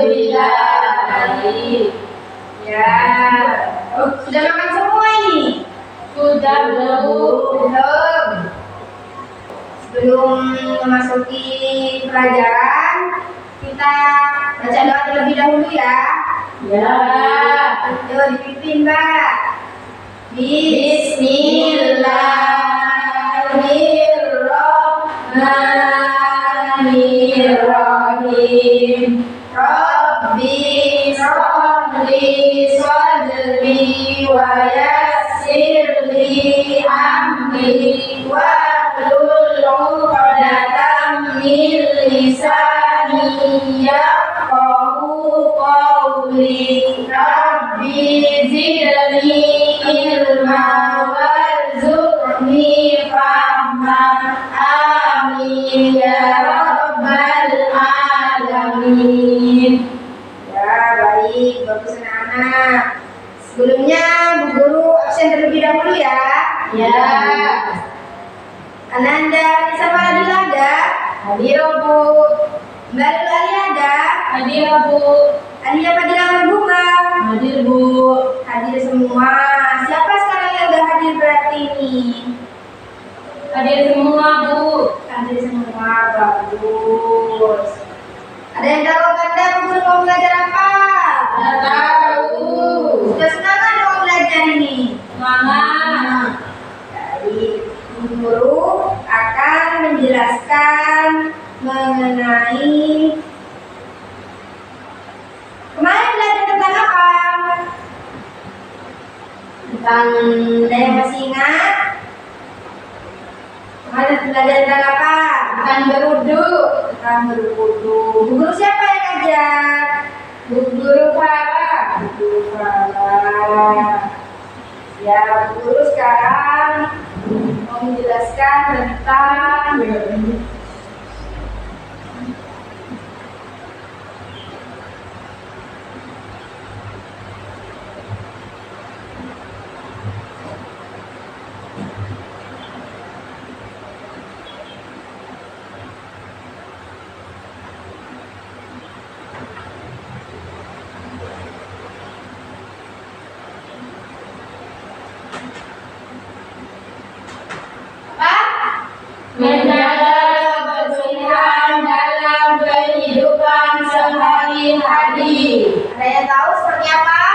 Alhamdulillah. Baik. Ya. Oh, sudah makan semua ini? Sudah, Bu. Belum. Sebelum memasuki pelajaran, kita baca doa terlebih dahulu ya. Ya. Yuk dipimpin, Mbak. Bismillahirrahmanirrahim. Rabbi shrahli sadri wa yassirli amri wahlul 'uqdatam min lisani yafqahu qawli. Rabbi zidni ilma warzuqni fahma. Amin ya rabbal alamin. Ya, baik, bagus anak-anak. Sebelumnya Bu Guru absen terlebih dahulu ya. Ya. Ananda Nisa Faradila ada? Hadir, Bu. Mbak Lali ada? Hadir, Bu. Adia Fadila Bunga? Hadir, Bu. Hadir semua. Siapa sekarang yang udah hadir berarti ini? Hadir semua, Bu. Hadir semua, bagus. Ada yang tahu Anda Bu Guru mau belajar apa? Sudah tahu. Sudah senang kan mau belajar ini? Semangat. Jadi, Bu Guru akan menjelaskan mengenai kemarin belajar tentang apa? Tentang, ada yang masih ingat? Kemarin belajar tentang apa? Akan berwudu. Tentang berwudu. Bu Guru siapa yang ngajar? Bu Guru Farah. Bu Guru Farah. Ya, Bu Guru sekarang mau menjelaskan tentang menjaga kebersihan dalam kehidupan sehari-hari. ada yang tahu seperti apa?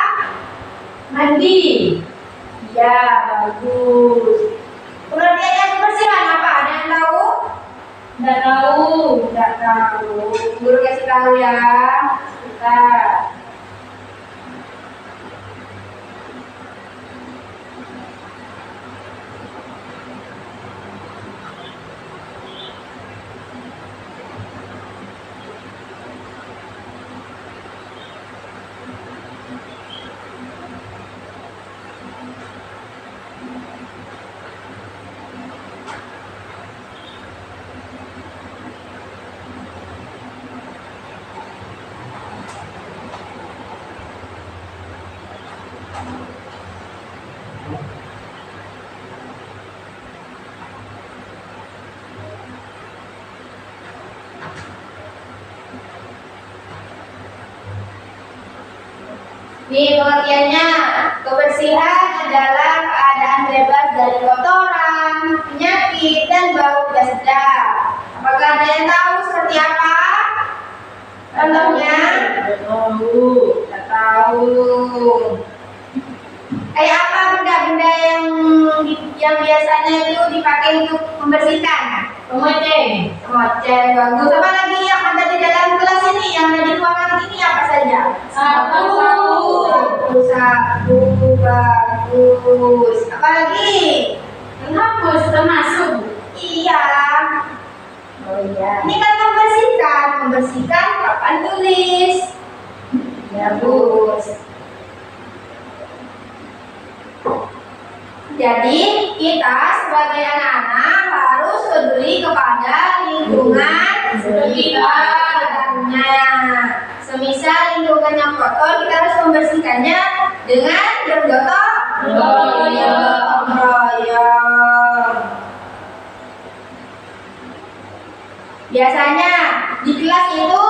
Mandi. Ya, bagus. Pengertiannya kebersihan apa? Ada yang tahu? Tidak tahu. Tidak tahu. Guru kasih tahu ya. Kita Nih pengertiannya, kebersihan adalah keadaan bebas dari kotoran, penyakit, dan bau tidak sedap. Apakah ada yang tahu seperti apa? Contohnya? Tidak tahu. Tidak tahu. Kayak apa benda-benda yang biasanya itu dipakai untuk membersihkan? Pemoceng. Kemoceng, bagus. Apa lagi yang ada di dalam kelas ini, yang ada di ruangan ini apa saja? Sapu. Sapu, bagus. Apa lagi? Menghapus termasuk. Iya. Oh iya. Ini kan membersihkan papan tulis. Bagus. Jadi kita sebagai anak-anak harus peduli kepada lingkungan sekitarnya. Semisal lingkungannya kotor, kita harus membersihkannya dengan bergotong royong. Biasanya di kelas itu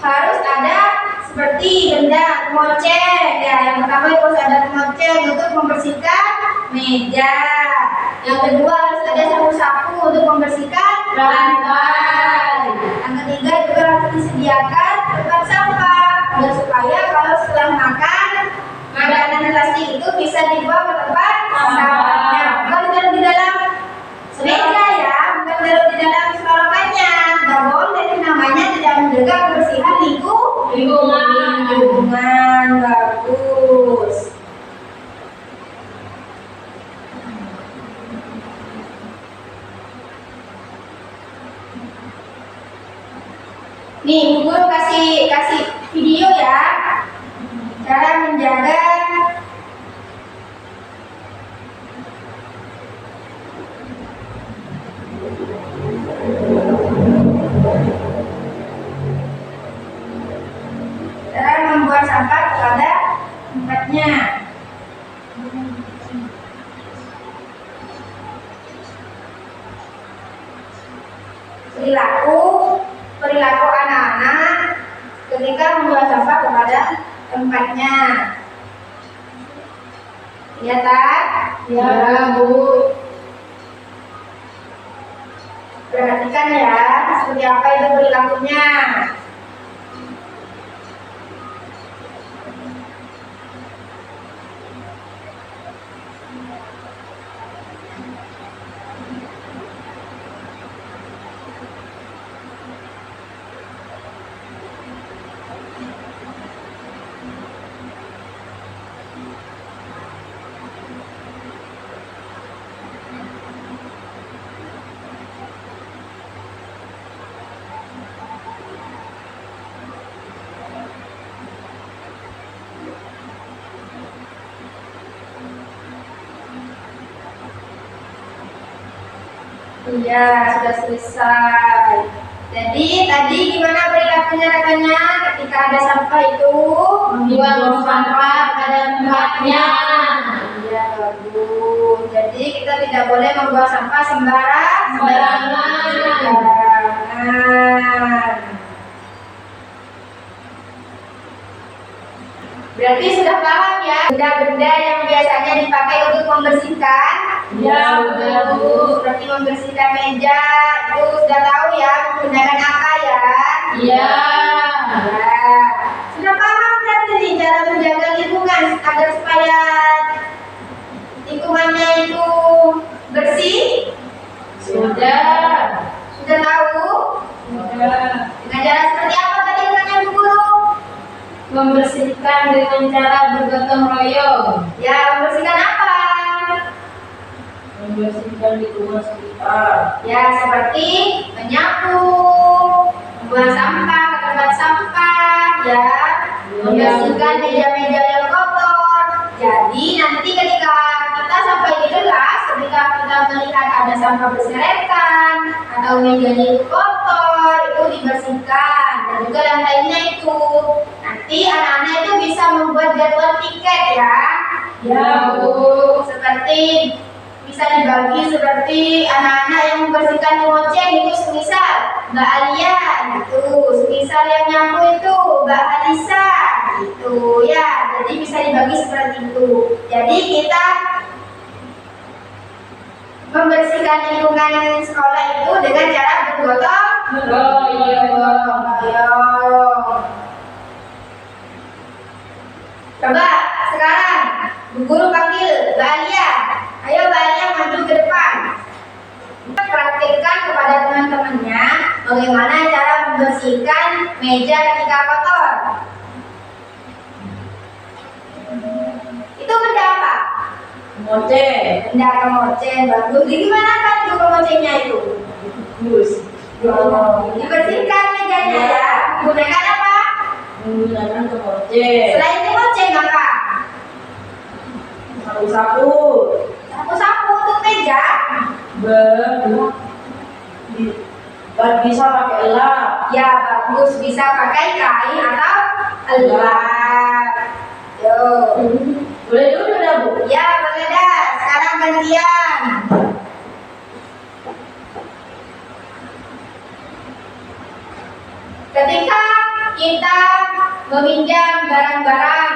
harus ada seperti benda kemoceng. Ya, yang pertama harus ada kemoceng untuk membersihkan meja. Yang kedua harus ada sapu-sapu untuk membersihkan lantai. Yang ketiga juga harus disediakan tempat sampah agar supaya kalau setelah makan makanan plastik itu bisa dibuang ke tempat sampahnya. Bukan ditaruh di dalam meja ya, bukan ditaruh di dalam selokannya. Nggak boleh, namanya tidak menjaga kebersihan lingkungan. Bagus. Nih, Bu Guru kasih video ya. Cara menjaga membuang sampah pada tempatnya. Perilaku anak-anak ketika membuang sampah kepada tempatnya. Ya, tak? Ya, Bu. Perhatikan ya, seperti apa itu perilakunya. Iya, sudah selesai. Jadi tadi gimana perilakunya rekannya ketika ada sampah itu? Membuang sampah pada tempatnya. Iya, bagus. Jadi kita tidak boleh membuang sampah sembarangan. Berarti sudah paham ya benda-benda yang biasanya dipakai untuk membersihkan? Ya, Bu. Seperti membersihkan meja, itu sudah tahu ya menggunakan apa ya? Ya. Ya. Sudah paham berarti nih cara menjaga lingkungan agar supaya lingkungannya itu bersih? Sudah. Sudah tahu? Sudah. Dengan cara seperti apa tadi rekannya Bu Guru? Membersihkan dengan cara bergotong royong. Ya, membersihkan apa? Membersihkan lingkungan sekitar. Ya, seperti menyapu, membuang sampah ke tempat sampah, ya, membersihkan meja-meja yang kotor. Jadi nanti ketika kita sampai di kelas, ketika kita melihat ada sampah berserakan atau mejanya itu kotor, itu dibersihkan dan juga lantainya itu. Nanti anak-anak itu bisa membuat jadwal tiket ya. Ya, Bu. Seperti bisa dibagi seperti anak-anak yang membersihkan kemoceng itu semisal Mbak Alia gitu, semisal yang nyapu itu Mbak Alisa gitu ya. Jadi bisa dibagi seperti itu. Jadi kita membersihkan lingkungan sekolah itu dengan cara bergotong royong. Coba sekarang Bu Guru panggil Mbak Alia. Ayo Mbak Alia maju ke depan. Praktikkan kepada teman-temannya bagaimana cara membersihkan meja ketika kotor. Itu benda apa? Kemoceng. Benda kemoceng. Bagus. Jadi gimana kan itu kemocengnya itu? Bagus. Dibersihkan mejanya ya. Menggunakan apa? Menggunakan kemoceng. Selain kemoceng apa? Sapu-sapu. Sapu-sapu untuk meja. Bisa pakai elap. Ya bagus, bisa pakai kain atau elap. Yo. Boleh dulu dah, Bu. Ya boleh dah. Sekarang gantian. Ketika kita meminjam barang-barang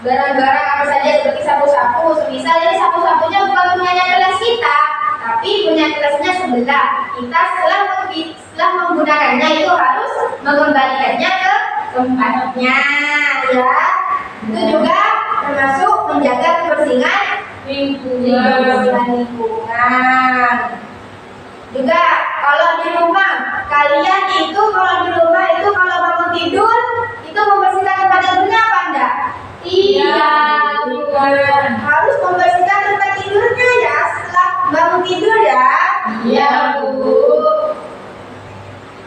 apa saja seperti sapu-sapu. Semisal ini sapu-sapunya bukan punya kelas kita, tapi punya kelasnya sebelah. Kita setelah menggunakannya itu harus mengembalikannya ke tempatnya, ya. Itu juga termasuk menjaga kebersihan lingkungan. Juga kalau di rumah kalian itu kalau bangun tidur itu membersihkan tempat tidurnya apa enggak? Iya, bukan. Harus membersihkan tempat tidurnya ya setelah bangun tidur ya. Iya, Bu.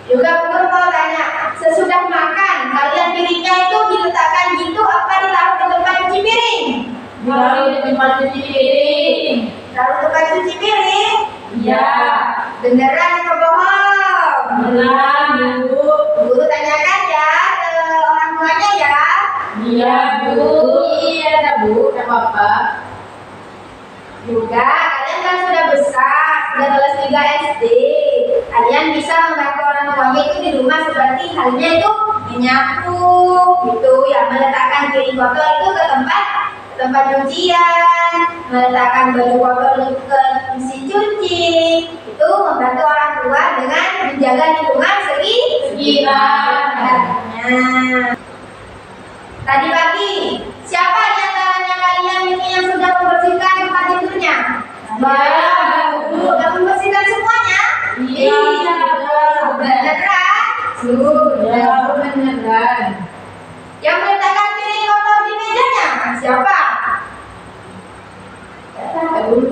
Juga Bu mau tanya, sesudah makan kalian piringnya itu diletakkan gitu apa ditaruh di tempat cuci piring? Ditaruh di tempat cuci piring. Taruh tempat cuci piring? Iya. Beneran atau bohong? Beneran, Bu. Guru tanyakan ya ke orang tuanya ya. Iya, Bu. Iya, dah, Bu. Tidak apa-apa. Juga kalian kan sudah besar, sudah kelas 3 SD. Kalian bisa membantu orang tuanya itu di rumah seperti halnya itu menyapu, gitu ya, meletakkan piring kotor itu ke tempat cucian, meletakkan baju kotor ke mesin cuci. Itu membantu orang tua dengan menjaga lingkungan sekitar. Tadi pagi, siapa di antaranya kalian ini yang sudah membersihkan tempat tidurnya? Saya, Bu. Sudah membersihkan semuanya? Iya, Beneran? Sudah, beneran. Yang meletakkan piring kotor di mejanya? Siapa?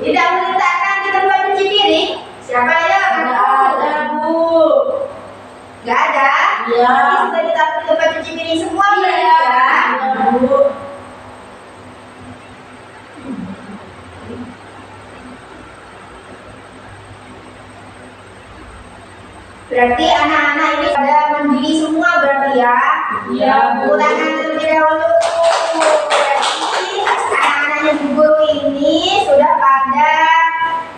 Tidak meletakkan di tempat cuci piring? Siapa ya? Tidak ada, Bu. Gak ada? Iya. Tapi sudah ditaruh di tempat cuci piring semua ya? Iya, Bu. Berarti anak-anak ini pada mandiri semua berarti ya? Iya, Bu. Ulangan terlebih dahulu. Berarti anak-anaknya Bu Guru ini sudah pada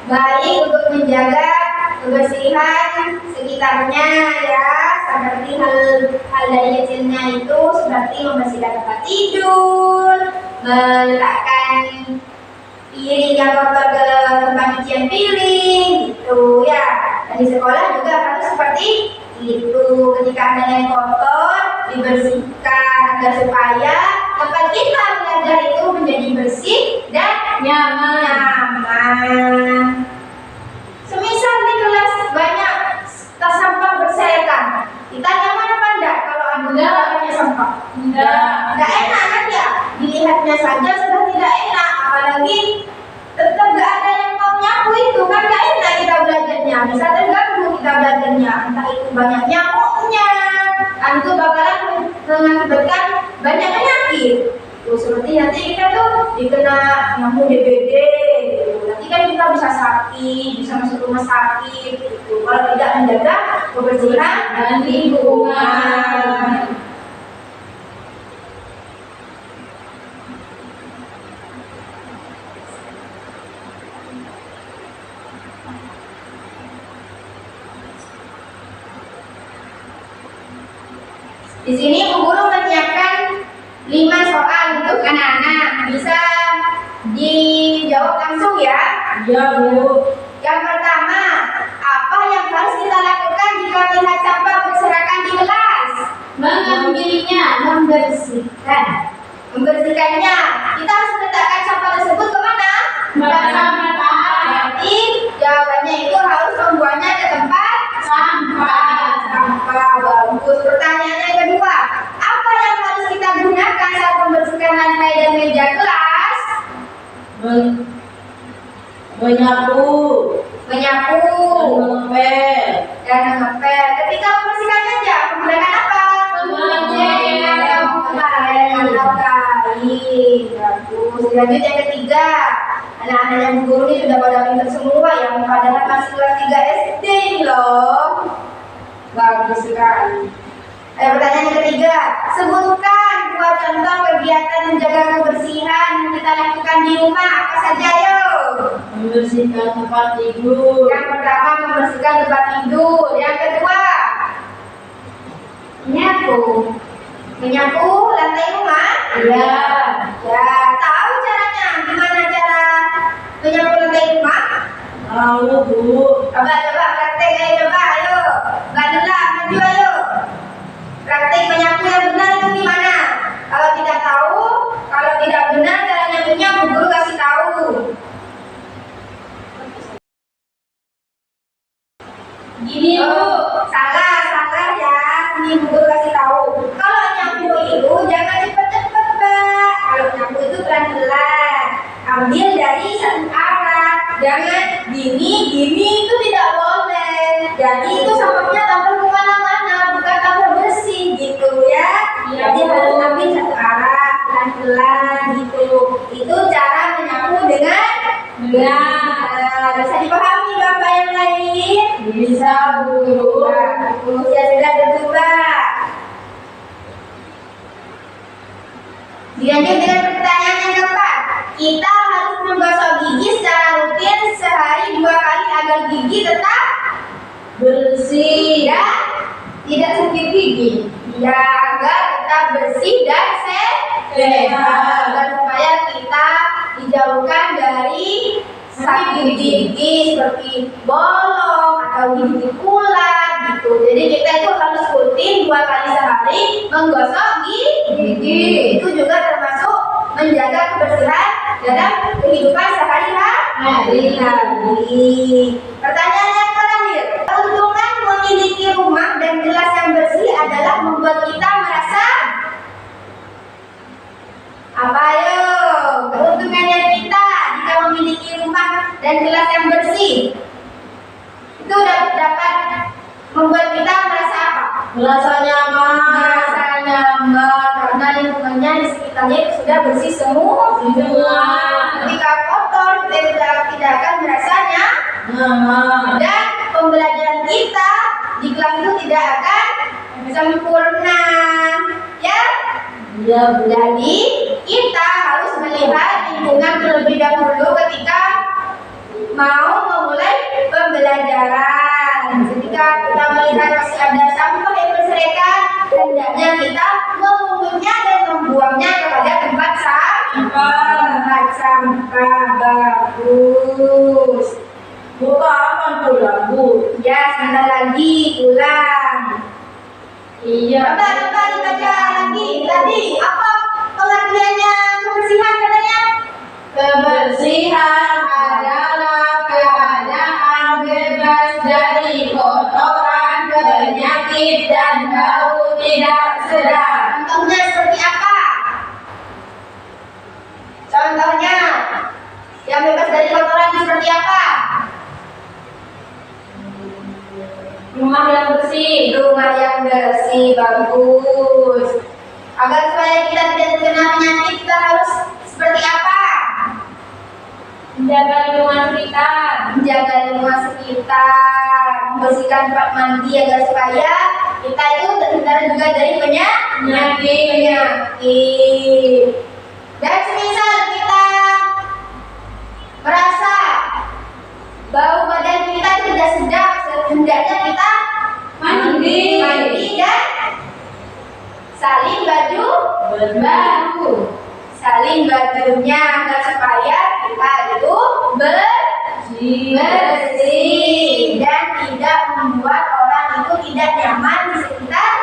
baik untuk menjaga kebersihan sekitarnya ya, seperti hal dari kecilnya itu seperti membersihkan tempat tidur, meletakkan piring yang kotor ke tempat cucian piring gitu ya. Dan di sekolah juga harus seperti itu, ketika ada yang kotor dibersihkan agar supaya tempat kita belajar itu menjadi bersih dan nyaman. Semisal di kelas banyak tas sampah berserakan, kita nyaman apa enggak kalau ada banyaknya sampah? Enggak enak kan ya? Dilihatnya saja sudah tidak enak, apalagi tetap enggak ada yang mau nyapu itu kan enggak enak kita belajarnya, bisa terganggu kita belajarnya, entah itu banyak nyamuknya, kan itu bakalan mengakibatkan banyak penyakit. Tuh, seperti nanti kita tuh dikena nyamuk DBD gitu. Nanti kan kita bisa sakit, bisa masuk rumah sakit gitu. Kalau tidak menjaga kebersihan dan lingkungan. Di sini Bu Guru menyiapkan 5 soal untuk anak-anak, bisa dijawab langsung ya. Iya, Bu. Yang pertama, apa yang harus kita lakukan jika melihat sampah berserakan di kelas? Mengambilnya, Membersihkannya, kita harus meletakkan sampah tersebut kemana? Bersama-sama. Berarti jawabannya itu harus membuangnya ke tempat sampah. Bagus. Pertanyaannya yang kedua, apa yang harus kita gunakan saat membersihkan lantai dan meja kelas? Menyapu. Mengepel. Dan mengepel. Ketika membersihkan meja, menggunakan apa? Mengepel. Atau kain. Bagus. Lanjut yang ketiga, anak-anak yang Bu Guru ini sudah pada pintar semua, yang padahal masih kelas 3 SD loh. Bagus sekali. Pertanyaan yang ketiga, sebutkan 2 contoh kegiatan menjaga kebersihan yang kita lakukan di rumah, apa saja yuk? Membersihkan tempat tidur. Yang pertama membersihkan tempat tidur, yang kedua menyapu, Menyapu lantai rumah? Iya. Ya, tahu caranya. Gimana cara menyapu lantai rumah? Tahu, Bu. Coba praktek, coba, ayo. Bantulah, maju ayo. Praktek menyapu yang benar itu gimana? Kalau tidak tahu, kalau tidak benar cara nyapunya, Bu Guru kasih tahu. Gini, Bu. Salah ya. Ini Bu Guru kasih tahu. Kalau nyapu itu jangan cepet-cepet, Mbak. Kalau nyapu itu pelan-pelan. Ambil dari satu arah. Jangan gini itu tidak boleh. Jadi itu sampahnya tampil kemana-mana, bukan tampil bersih gitu ya. Iya, Jadi Bu. harus ambil satu arah, pelan-pelan gitu. Itu cara menyapu dengan benar. Bisa dipahami Bapak yang lain? Bisa, Bu. Ya sudah berdua. Dilanjut dengan pertanyaan yang keempat. Kita harus menggosok gigi secara rutin sehari 2 kali agar gigi tetap Bersih. dan tidak sakit gigi. Ya, agar tetap bersih dan sehat. Dan supaya kita dijauhkan dari sakit gigi seperti bolong atau gigi ular gitu. Jadi kita itu harus rutin 2 kali sehari menggosok gigi. Itu juga termasuk menjaga kebersihan dalam kehidupan sehari-hari. Pertanyaan yang terakhir, keuntungan memiliki rumah dan gelas yang bersih adalah membuat kita merasa apa ayo? Keuntungannya kita jika memiliki rumah dan gelas yang bersih itu dapat membuat kita merasa apa? Merasa nyaman. Merasa nyaman karena lingkungannya di sekitarnya itu sudah bersih semua. Ketika kotor kita tidak akan merasa Nyaman. dan pembelajaran kita di kelas itu tidak akan sempurna ya. Iya, Bu. Jadi kita harus melihat lingkungan terlebih dahulu ketika mau memulai pembelajaran. Ketika kita melihat masih ada sampah yang berserakan, hendaknya kita memungutnya dan membuangnya kepada tempat sampah. Bagus. Bu, kapan pulang, Bu? Ya, sebentar lagi pulang. Iya. Coba dibaca lagi. Tadi apa pengertiannya kebersihan katanya? Kebersihan adalah keadaan bebas dari kotoran, penyakit, dan bau tidak sedap. Contohnya seperti apa? Contohnya yang bebas dari kotoran itu seperti apa? Rumah yang bersih. Rumah yang bersih, bagus. Agar supaya kita tidak terkena penyakit, kita harus seperti apa? Menjaga lingkungan sekitar. Menjaga lingkungan sekitar, membersihkan tempat mandi agar supaya kita itu terhindar juga dari penyakit. Dan semisal kita merasa bau badan kita tidak sedap, hendaknya kita Mandi. dan salin Baru. salin bajunya agar supaya kita itu bersih dan tidak membuat orang itu tidak nyaman di sekitar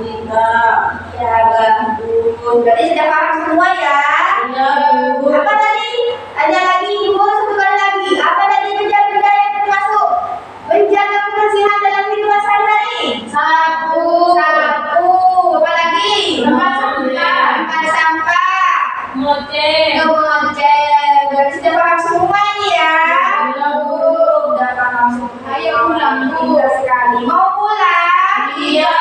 Iya. ya. Bagus, berarti sudah paham semua ya. Iya, Bu. Apa tadi? Ada lagi Ibu, satu kali lagi. Apa tadi benda-benda yang termasuk menjaga kebersihan dalam kehidupan sehari-hari? Sapu. Apa lagi? Tempat sampah. Tempat sampah. Ngoceh. Ngoceh. Berarti sudah paham semua ini ya. Iya, Bu. Sudah paham semua. Ayo pulang, Bu. Indah sekali. Mau pulang? Iya,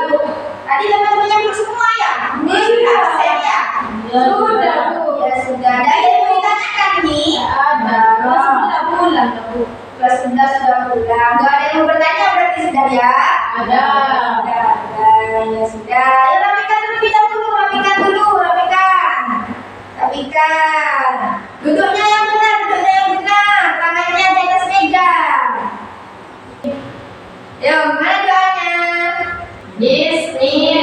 Bu. Tadi teman-temannya belum semua ya? Iya. Absen ya? Iya, Sudah, Bu. Ya sudah. Ada yang mau ditanyakan nih? Ada. Sudah pulang, Bu. Kelas sudah pulang. Gak ada yang mau bertanya berarti sudah ya? Ada. Ya sudah. Ya rapikan dulu, rapikan. Duduknya yang benar. Tangannya di atas meja. Yuk, mana doanya?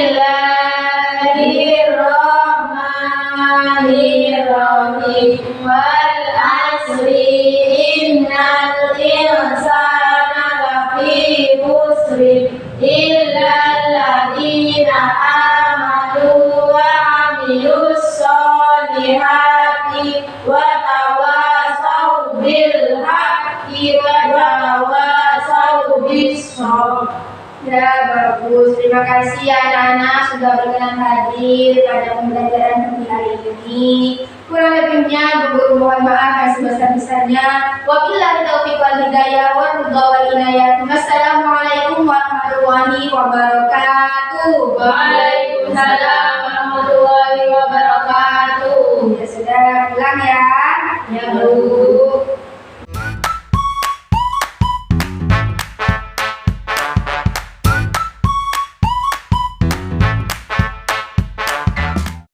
Bismillah. wal asri innal insana lafi khusr illa alladziina aamanu wa 'amilus sholihati wa tawasaw bil haqqi wa tawasaw bis sabr. Ya, bagus. Terima kasih ya anak-anak sudah berkenan hadir pada pembelajaran pagi hari ini. Kurang lebihnya Guru mohon maaf yang sebesar-besarnya. Wabillahi taufiq wal hidayah wa ridha wal inayah. Wassalamualaikum warahmatullahi wabarakatuh. Waalaikumsalam warahmatullahi wabarakatuh. Ya sudah pulang ya. Ya,